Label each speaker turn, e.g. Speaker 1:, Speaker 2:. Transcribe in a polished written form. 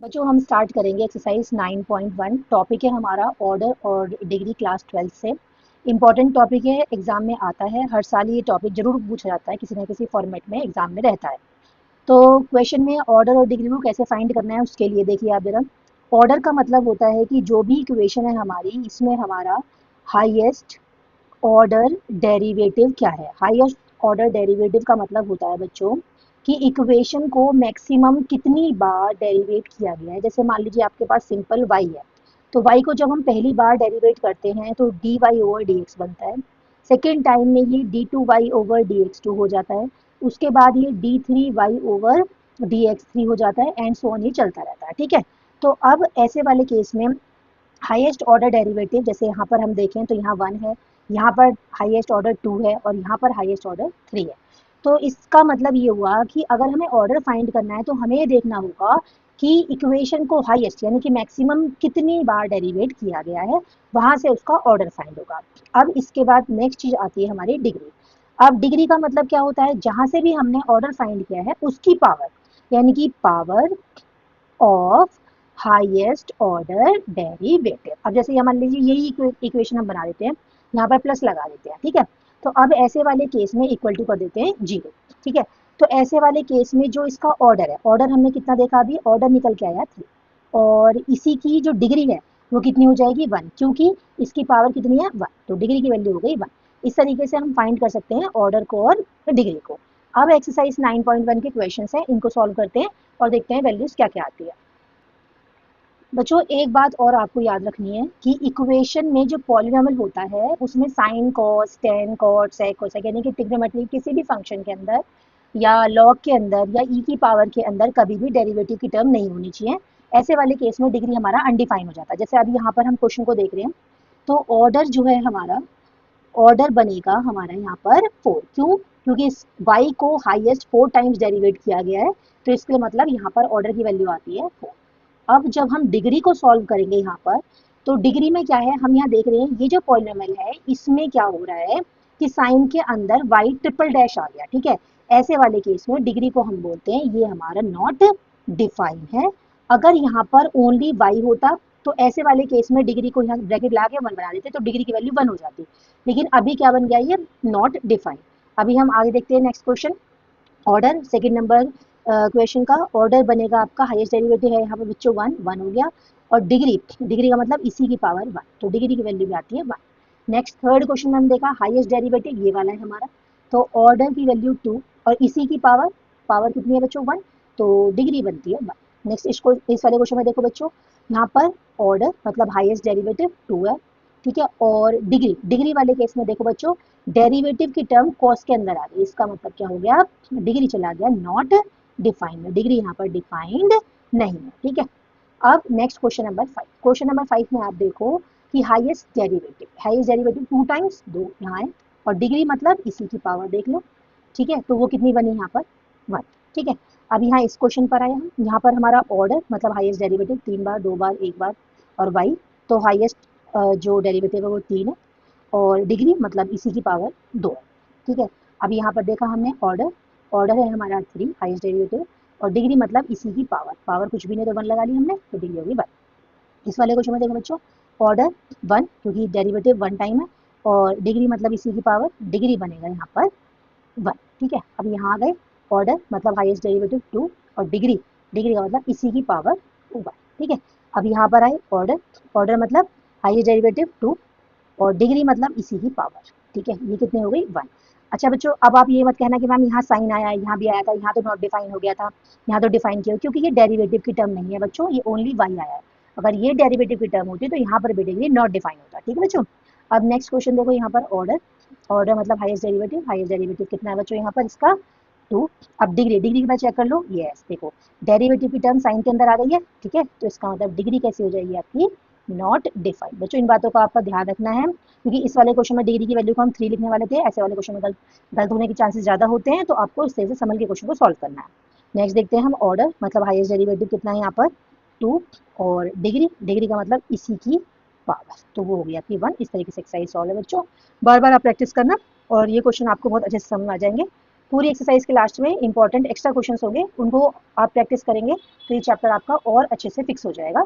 Speaker 1: बच्चों हम स्टार्ट करेंगे एक्सरसाइज 9.1। टॉपिक है हमारा ऑर्डर और डिग्री क्लास 12 से। इंपॉर्टेंट टॉपिक है, एग्जाम में आता है हर साल, ये टॉपिक जरूर पूछा जाता है, किसी न किसी फॉर्मेट में एग्जाम में रहता है। तो क्वेश्चन में ऑर्डर और डिग्री को कैसे फाइंड करना है उसके लिए देखिए आप जरा। ऑर्डर का मतलब होता है कि जो भी इक्वेशन है हमारी, इसमें हमारा हाईएस्ट ऑर्डर डेरिवेटिव क्या है। हाईएस्ट ऑर्डर डेरिवेटिव का मतलब होता है बच्चों कि इक्वेशन को मैक्सिमम कितनी बार डेरिवेट किया गया है। जैसे मान लीजिए आपके पास सिंपल y है, तो y को जब हम पहली बार डेरिवेट करते हैं तो dy ओवर dx बनता है। सेकेंड टाइम में ये d2y ओवर dx2 हो जाता है। उसके बाद ये d3y ओवर dx3 हो जाता है, एंड सो ऑन, ये चलता रहता है। ठीक है, तो अब ऐसे वाले केस में हाईएस्ट ऑर्डर डेरिवेटिव, जैसे यहाँ पर हम देखें तो यहाँ 1 है, यहाँ पर हाईएस्ट ऑर्डर 2 है और यहाँ पर हाईएस्ट ऑर्डर 3 है। तो इसका मतलब ये हुआ कि अगर हमें ऑर्डर फाइंड करना है तो हमें ये देखना होगा कि इक्वेशन को हाईएस्ट यानी कि मैक्सिमम कितनी बार डेरिवेट किया गया है, वहां से उसका ऑर्डर फाइंड होगा। अब इसके बाद नेक्स्ट चीज आती है हमारी डिग्री। अब डिग्री का मतलब क्या होता है, जहां से भी हमने ऑर्डर फाइंड किया है उसकी पावर, यानी कि power of highest order derivative. अब जैसे ये मान लीजिए यही इक्वेशन हम बना देते हैं, यहाँ पर प्लस लगा देते हैं। ठीक है, तो अब ऐसे वाले केस में इक्वल टू कर देते हैं 0। ठीक है, तो ऐसे वाले केस में जो इसका ऑर्डर है, ऑर्डर हमने कितना देखा अभी, ऑर्डर निकल के आया 3, और इसी की जो डिग्री है वो कितनी हो जाएगी 1, क्योंकि इसकी पावर कितनी है 1, तो डिग्री की वैल्यू हो गई 1। इस तरीके से हम फाइंड कर सकते हैं ऑर्डर को और डिग्री को। अब एक्सरसाइज 9.1 के क्वेश्चन हैं, इनको सॉल्व करते हैं और देखते हैं वैल्यूज क्या क्या आती है। बच्चों एक बात और आपको याद रखनी है कि इक्वेशन में जो पॉलिनॉमियल होता है उसमें sine cos tan cot sec cosec यानी कि ट्रिग्नोमेट्री किसी भी फंक्शन के अंदर या लॉग के अंदर या ई की पावर के अंदर कभी भी डेरिवेटिव की टर्म नहीं होनी चाहिए। ऐसे वाले केस में डिग्री हमारा अनडिफाइन हो जाता है। जैसे अभी यहाँ पर हम क्वेश्चन को देख रहे हैं, तो ऑर्डर जो है हमारा, ऑर्डर बनेगा हमारा यहाँ पर 4। क्यों? क्योंकि इस y को हाईएस्ट 4 टाइम्स डेरिवेट किया गया है, तो इसके मतलब यहाँ पर ऑर्डर की वैल्यू आती है 4। अब जब हम डिग्री को सॉल्व करेंगे यहाँ पर, तो डिग्री में क्या है, हम यहाँ देख रहे हैं ये जो पॉलिनोमियल है इसमें क्या हो रहा है कि साइन के अंदर y ट्रिपल डैश आ गया। ठीक है, ऐसे वाले केस में डिग्री को हम बोलते हैं ये हमारा नॉट डिफाइन है। अगर यहाँ पर ओनली y होता तो ऐसे वाले केस में डिग्री को यहाँ ब्रैकेट लगा के 1 बना देते, तो डिग्री की वैल्यू 1 हो जाती। लेकिन अभी क्या बन गया, ये नॉट डिफाइन। अभी हम आगे देखते हैं next question. Order second number question का ऑर्डर बनेगा आपका, हाईएस्ट डेरिवेटिव है यहाँ पर बच्चों 1, 1 हो गया। और डिग्री, डिग्री का मतलब इसी की पावर 1, तो डिग्री की वैल्यू भी आती है 1। नेक्स्ट थर्ड क्वेश्चन में हम देखा हाईएस्ट डेरिवेटिव ये वाला है हमारा, तो ऑर्डर की वैल्यू 2 और इसी की पावर, पावर कितनी है बच्चों 1, तो डिग्री बनती है 1। नेक्स्ट इसको इस वाले क्वेश्चन में देखो बच्चों, यहाँ पर ऑर्डर मतलब हाईएस्ट डेरिवेटिव 2 है। ठीक है, और डिग्री, डिग्री वाले केस में देखो बच्चों, डेरिवेटिव की टर्म कॉस के अंदर आ गई, इसका मतलब क्या हो गया, डिग्री चला गया नॉट डिफाइंड, डिग्री यहाँ पर डिफाइंड नहीं है। ठीक है, अब next question number 5। Question number 5 में आप देखो कि हाईएस्ट डेरिवेटिव 2 टाइम्स 2 यहाँ है, और डिग्री मतलब इसी की पावर देख लो। ठीक है, तो वो कितनी बनी यहाँ पर 1। ठीक है, अब यहाँ इस क्वेश्चन पर आए हम, यहाँ पर हमारा ऑर्डर मतलब हाईएस्ट डेरिवेटिव 3 बार, 2 बार, 1 बार और y, तो हाईएस्ट जो डेरिवेटिव है वो 3 है, और डिग्री मतलब इसी की पावर 2 है। ठीक है, अब यहाँ पर देखा हमने ऑर्डर, ऑर्डर है हमारा 3 हाईएस्ट डेरिवेटिव, और डिग्री मतलब इसी की पावर, पावर कुछ भी नहीं तो 1 लगा ली हमने, तो डिग्री होगी 1। इस वाले क्वेश्चन में देखो बच्चों, ऑर्डर 1 क्योंकि डेरिवेटिव 1 टाइम है, और डिग्री मतलब इसी की पावर, डिग्री बनेगा यहाँ पर 1। ठीक है, अब यहाँ आ गए, ऑर्डर मतलब हाईएस्ट डेरिवेटिव 2 और डिग्री, डिग्री का मतलब इसी की पावर 1। ठीक है, अब यहाँ पर आए ऑर्डर, ऑर्डर मतलब हाईएस्ट डेरिवेटिव 2 और डिग्री मतलब इसी की पावर। ठीक है, ये कितने हो गई 1। अच्छा बच्चों, अब आप ये मत कहना कि मैम यहाँ साइन आया, यहाँ भी आया था, यहाँ तो नॉट डिफाइन हो गया था, यहाँ तो डिफाइन किया, क्योंकि ये डेरिवेटिव की टर्म नहीं है बच्चों, ये ओनली y आया है। अगर ये डेरिवेटिव की टर्म होती तो यहाँ पर भी डिग्री नॉट डिफाइन होता। ठीक है बच्चों, अब नेक्स्ट क्वेश्चन देखो, यहाँ पर ऑर्डर, ऑर्डर मतलब हाईएस्ट डेरिवेटिव, हाईएस्ट डेरिवेटिव कितना है बच्चों यहाँ पर इसका 2। अब डिग्री, डिग्री के बाद चेक कर लो, यस देखो डेरिवेटिव की टर्म साइन के अंदर आ गई है। ठीक है, तो इसका मतलब डिग्री कैसी हो जाएगी आपकी, नॉट डिफाइंड। बच्चों इन बातों का आपका ध्यान रखना है, क्योंकि इस वाले क्वेश्चन में डिग्री की वैल्यू को हम 3 लिखने वाले थे, ऐसे वाले क्वेश्चन में गलत होने के चांसेस ज़्यादा होते हैं, तो आपको इस तरह से समझ के क्वेश्चन को सॉल्व करना है। नेक्स्ट देखते हैं हम ऑर्डर मतलब हाईएस्ट डेरिवेटिव कितना है यहाँ पर 2, और डिग्री, डिग्री का मतलब इसी की पावर, तो वो हो गया आपकी 1। इस तरीके से एक्सरसाइज सॉल्व है बच्चों, बार बार आप प्रैक्टिस करना और ये क्वेश्चन आपको बहुत अच्छे से समझ आ जाएंगे। पूरी एक्सरसाइज के लास्ट में इंपॉर्टेंट एक्स्ट्रा क्वेश्चंस होंगे, उनको आप प्रैक्टिस करेंगे तो ये चैप्टर आपका और अच्छे से फिक्स हो जाएगा।